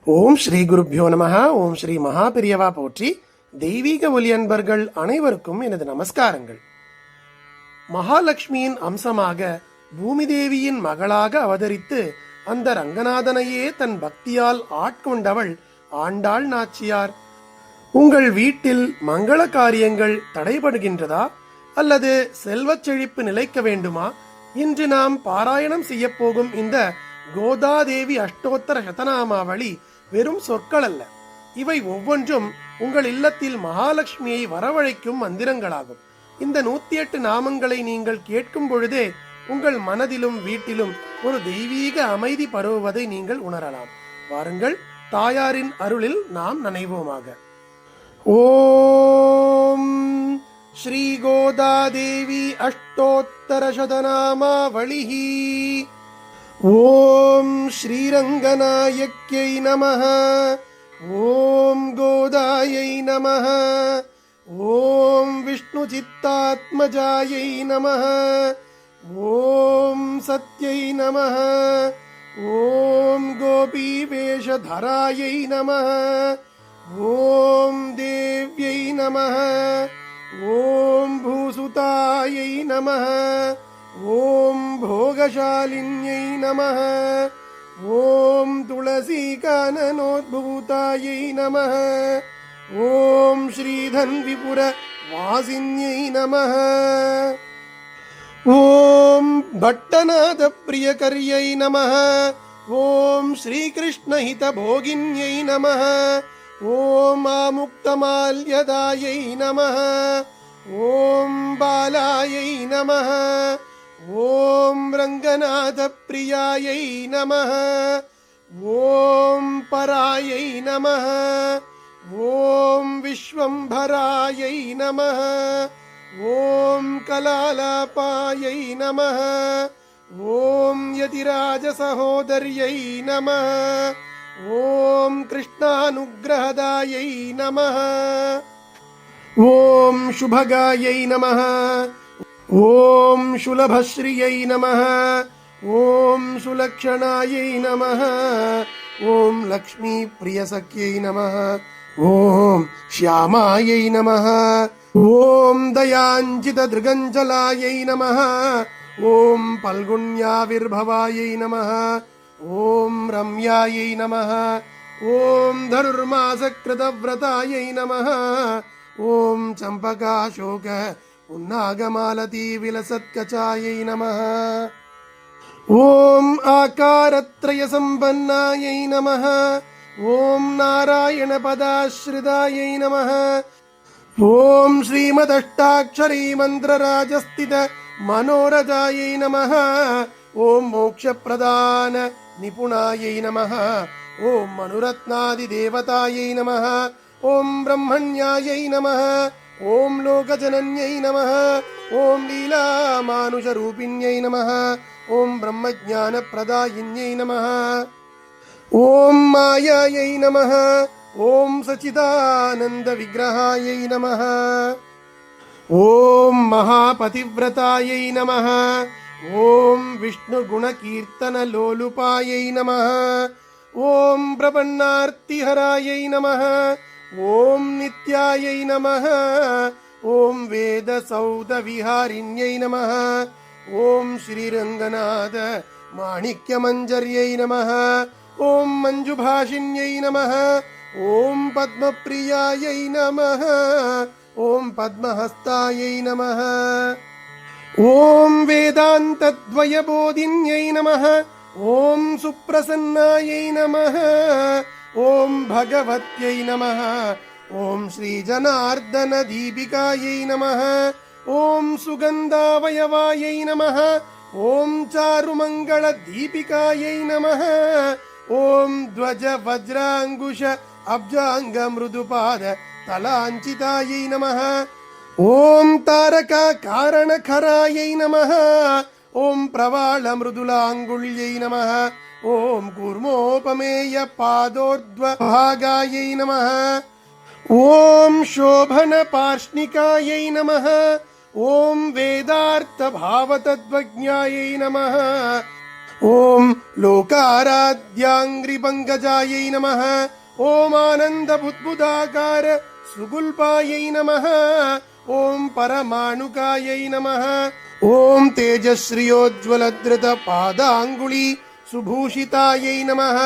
ஓம் ஸ்ரீ குருப்யோ நமஹ. ஓம் ஸ்ரீ மகாபெரியவா போற்றி. தெய்வீக ஒலி அன்பர்கள் அனைவருக்கும் எனது நமஸ்காரங்கள். மகாலட்சுமியின் அம்சமாக பூமி தேவியின் மகளாக அவதரித்து அந்த ரங்கநாதனையே தன் பக்தியால் ஆட்கொண்டவள் ஆண்டாள் நாச்சியார். உங்கள் வீட்டில் மங்கள காரியங்கள் தடைபடுகின்றதா அல்லது செல்வச் செழிப்பு நிலைக்க வேண்டுமா? இன்று நாம் பாராயணம் செய்ய போகும் இந்த கோதாதேவி அஷ்டோத்தர சதநாமாவளி வெறும் சொற்கள் அல்ல. இவை ஒவ்வொன்றும் உங்கள் இல்லத்தில் மகாலட்சுமியை வரவழைக்கும் மந்திரங்களாகும். இந்த 108 நாமங்களை நீங்கள் கேட்கும் பொழுதே உங்கள் மனதிலும் வீட்டிலும் ஒரு தெய்வீக அமைதி பரவுவதை நீங்கள் உணரலாம். வாருங்கள், தாயாரின் அருளில் நாம் நனைவோமாக. ஓம் ஸ்ரீ கோதாதேவி அஷ்டோத்தர சதநாமாவளிஹி. ஓம் ஸ்ரீரங்கநாயக்யை நமஹ. ஓம் கோதாயை நமஹ. ஓம் விஷ்ணு சித்தாத்மஜாயை நமஹ. ஓம் சத்யை நமஹ. ஓம் கோபி வேஷதராயை நமஹ. ஓம் தேவ்யை நமஹ. ஓம் பூசுதாயை நமஹ. ஓம் போகசாலின்யை நமஹ. ஓம் துளசீகானனோத்பூதாயை நமஹ. ஓம் ஸ்ரீதன்விபுர வாசின்யை நமஹ. ஓம் பட்டநாத பிரியகர்யை நமஹ. ஓம் ஸ்ரீகிருஷ்ணஹித போகின்யை நமஹ. ஓம் ஆமுக்தமால்யதாயை நமஹ. ஓம் பாலாயை நமஹ. ஓம் ரங்கநாத பிரியாயை நமஹ. ஓம் பராயை நமஹ. ஓம் விஸ்வம்பராயை நமஹ. ஓம் கலாலாபாயை நமஹ. ஓம் யதிராஜ சகோதர்யை நமஹ. ஓம் கிருஷ்ணானுக்ரஹதாயை நமஹ. ஓம் சுபகாயை நமஹ. ஓம் சுலபஸ்ரீயை நமஹ. ஓம் சுலக்ஷணாயை நமஹ. ஓம் லக்ஷ்மி பிரியசக்யை நமஹ. ஓம் ஷ்யாமாயை நமஹ. ஓம் தயாஞ்சித திருகஞ்சலாயை நமஹ. ஓம் பல்குண்யாவிர்பவாயை நமஹ. ஓம் ரம்யாயை நமஹ. ஓம் தனுர்மாசக்ருதவ்ரதாயை நமஹ. ஓம் சம்பகாசோக உன்னாகமாலதி விலசத்கச்சாயை நமஹ. ஓம் ஆகாரத்ரய சம்பன்னாயை நமஹ. ஓம் நாராயண பதாஸ்ரிதாயை நமஹ. ஓம் ஸ்ரீமதஷ்டாட்சரி மந்திரராஜஸ்தித மனோரஜாயை நமஹ. ஓம் மோக்ஷப்ரதான நிபுணாயை நமஹ. ஓம் மனுரத்னாதி தேவதாயை நமஹ. ஓம் பிரம்மண்யாயை நமஹ. ஓம் லோகஜனன்யை நமஹ. ஓம் லீலாமானுஷரூபிண்யை நமஹ. ஓம் பிரம்மஜானப்ரதாயின்யை நமஹ. ஓம் மாயாயை நமஹ. ஓம் சச்சிதானந்த விக்கிரகாயை நமஹ. ஓம் மகாபதிவ்ரதாயை நமஹ. ஓம் விஷ்ணு குணகீர்த்தன லோலுபாயை நமஹ. ஓம் பிரபன்னார்த்திஹராயை நமஹ. ஓம் நித்யாயை நமஹ. ஓம் வேத சௌத விஹாரிண்யை நமஹ. ஓம் ஸ்ரீரங்கநாத மாணிக்ய மஞ்சர்யை நமஹ. ஓம் மஞ்சுபாஷின்யை நமஹ. ஓம் பத்மப்ரியாயை நமஹ. ஓம் பத்மஹஸ்தாயை நமஹ. ஓம் வேதாந்தத்வயபோதின்யை நமஹ. ஓம் சுப்ரசன்னாயை நமஹ. ஓம் பகவத்யை நமஹ. ஓம் ஸ்ரீஜனார்தன தீபிகாயை நமஹ. ஓம் சுகந்தாவயவாயை நமஹ. ஓம் சாருமங்கள தீபிகாயை நமஹ. ஓம் த்வஜ வஜ்ராங்குஷ அப்ஜாங்க மிருதுபாத தலாஞ்சிதாயை நமஹ. ஓம் தாரகா காரணகராயை நமஹ. ஓம் பிரவாள மிருதுலாங்குள்யை நமஹ. ஓம் கூர்மோபமேய பாதோர்த்வபாகாயை நமஹ. ஓம் சோபன பார்ஷ்ணிகாயை நமஹ. ஓம் வேதார்த்த பாவதத்வஜ்ஞாயை நமஹ. ఓం లోకారాధ్యాంగ్రిపంకజాయై నమః. ఓం ఆనందబుద్బుదాకార సుగుల్పాయై నమః. ఓం పరమాణుకాయై నమః. ఓం తేజశ్రియోజ్వలధృత పాదాంగుళీ సుభూషితాయై నమః.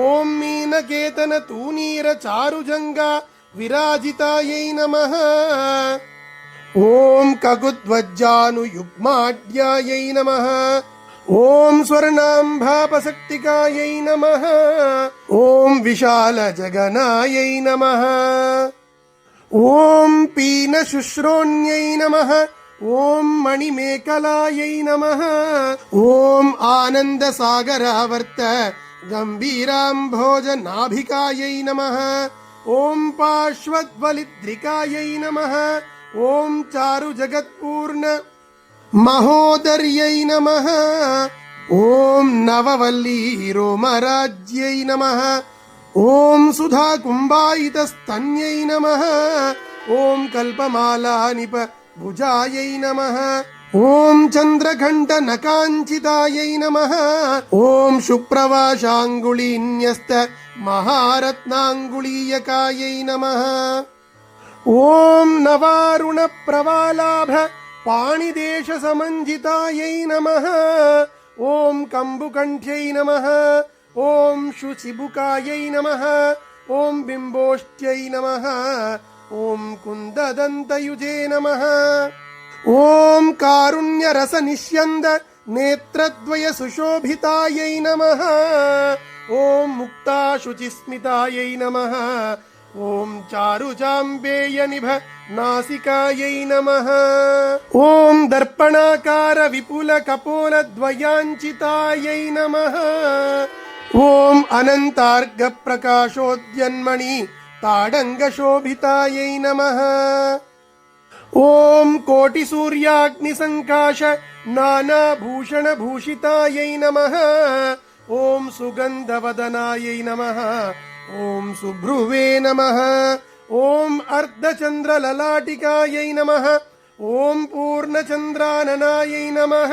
ఓం మీనకేతన తూనీర చారుజంగా విరాజితాయై నమః. ఓం కగుద్వజ్జానుయుగ్మాఢ్యాయై నమః. ఓం స్వర్ణాంబాపశక్తికాయై నమః. ఓం విశాలజగనాయై నమః. ఓం పీనశుశ్రోణ్యై నమః. ఓం మణిమేఖలాయై నమః. ఓం ఆనందసాగరావర్త గంభీరాంభోజనాభికాయై నమః. ఓం పార్శ్వద్వలిద్రికాయై నమః. ఓం చారు జగత్పూర్ణ మహోదర్యై నమః. ఓం నవవల్లీ రోమరాజ్యై నమః. ఓం సుధా కుంభాయితస్తన్యై నమః. ఓం కల్పమాలానిప భుజాయై నమః. ఓం చంద్రఘంట నకాంచితాయై నమః. ఓం శుప్రవాశాంగుళీన్యస్త మహారత్నాంగుళీయకాయై నమః. ఓం నవారుణ ప్రవాలాభ పాణిదేశ సమంజితాయై నమః. ఓం కంబుకంఠ్యై నమః. ఓం శుచిబుకాయై నమః. ఓం బింబోష్ట్యై నమః. ఓం కుందదంతయుజే నమః. ఓం కారుణ్యరస నిష్యంద నేత్రద్వయ సుశోభితాయై నమః. ఓం ముక్తాశుచిస్మితాయై నమః. ఓం చారుజాంబేయ నిభ నాసికాయై నమః. ఓం దర్పణాకార విపుల కపోల ద్వయాంచితాయై నమః. ఓం అనంతార్ఘ ప్రకాశోద్యన్మణి తాడంగ శోభితాయై నమః. ఓం కోటి సూర్యాగ్ని సంకాశ నానాభూషణ భూషితాయై నమః. ఓం సుగంధవదనాయై నమః. ఓం సుభ్రువే నమః. ఓం అర్ధచంద్ర లలాటికాయై నమః. ఓం పూర్ణచంద్రాననాయై నమః.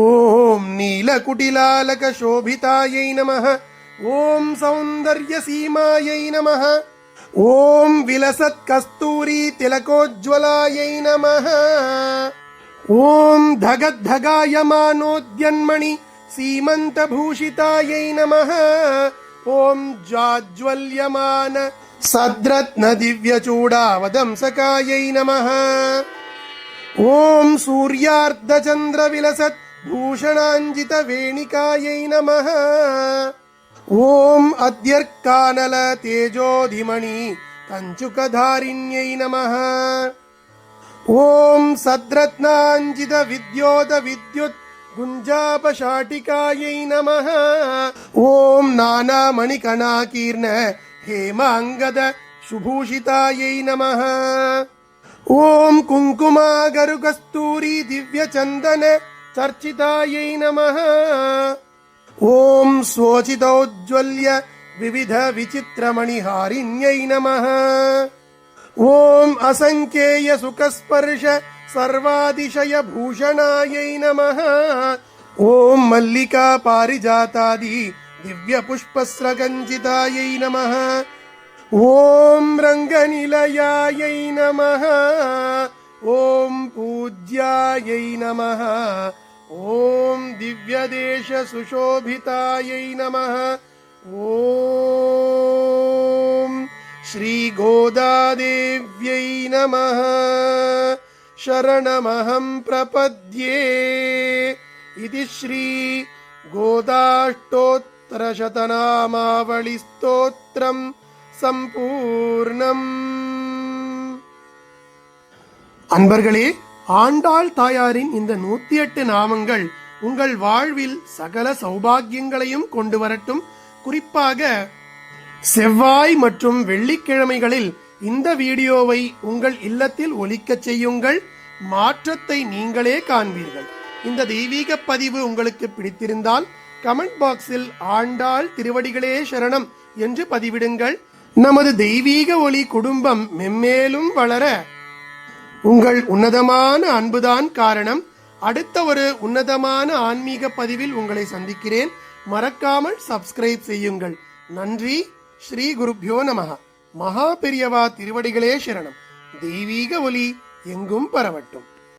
ఓం నీలకుటిలాలక శోభితాయై నమః. ఓం సౌందర్య సీమాయై నమః. ఓం విలసత్ కస్తూరీ తిలకోజ్వలాయై నమః. ఓం ధగద్ధగాయమానోద్యన్మణి సీమంత భూషితాయై నమః. ఓం జాజ్వల్యమాన సద్రత్న దివ్య చూడావదంసకాయై నమః. ఓం సూర్యార్ధచంద్ర విలసత్ భూషణాంజిత వేణికాయై నమః. ఓం అద్యర్కానల తేజోధిమణి కంచుకధారిణ్యై నమః. ఓం సద్రత్నాంజిత విద్యోత విద్యుత్ గుంజాపశాటికాయై నమః. ఓం నానామణికణాకీర్ణ హేమాంగద సుభూషితాయై నమః. ఓం కుంకుమాగరు కస్తూరి దివ్య చందన చర్చితాయై నమః. ఓం స్వోచితౌజ్వల్య వివిధ విచిత్రమణిహారిణ్యై నమః. ఓం అసంఖ్యేయ సుఖస్పర్శ సర్వాదిశయ భూషణాయై నమః. ఓం మల్లికా పారిజాతాది దివ్య పుష్పస్రగంజితాయై నమః. ఓం రంగనిలయాయై నమః. ఓం పూజ్యాయై నమః. ఓం దివ్యదేశ సుశోభితాయై నమః. ఓం శ్రీ గోదాదేవ్యై నమః. శరణమహం ప్రపద్యే. ఇది శ్రీ గోదాష్టోత్తరశతనామావళి స్తోత్రం சம்பூர்ணம். அன்பர்களே, ஆண்டாள் தாயாரின் இந்த 108 நாமங்கள் உங்கள் வாழ்வில் சகல சௌபாகியங்களையும் கொண்டு வரட்டும். குறிப்பாக செவ்வாய் மற்றும் வெள்ளிக்கிழமைகளில் இந்த வீடியோவை உங்கள் இல்லத்தில் ஒலிக்கச் செய்யுங்கள். மாற்றத்தை நீங்களே காண்பீர்கள். இந்த தெய்வீக பதிவு உங்களுக்கு பிடித்திருந்தால் கமெண்ட் பாக்ஸில் ஆண்டாள் திருவடிகளே சரணம் என்று பதிவிடுங்கள். நமது தெய்வீக ஒளி குடும்பம் மென்மேலும் வளர உங்கள் உன்னதமான அன்புதான் காரணம். அடுத்த ஒரு உன்னதமான ஆன்மீக பதிவில் உங்களை சந்திக்கிறேன். மறக்காமல் சப்ஸ்கிரைப் செய்யுங்கள். நன்றி. ஸ்ரீ குருப்யோ நமஹ. மகா பெரியவா திருவடிகளே சரணம். தெய்வீக ஒலி எங்கும் பரவட்டும்.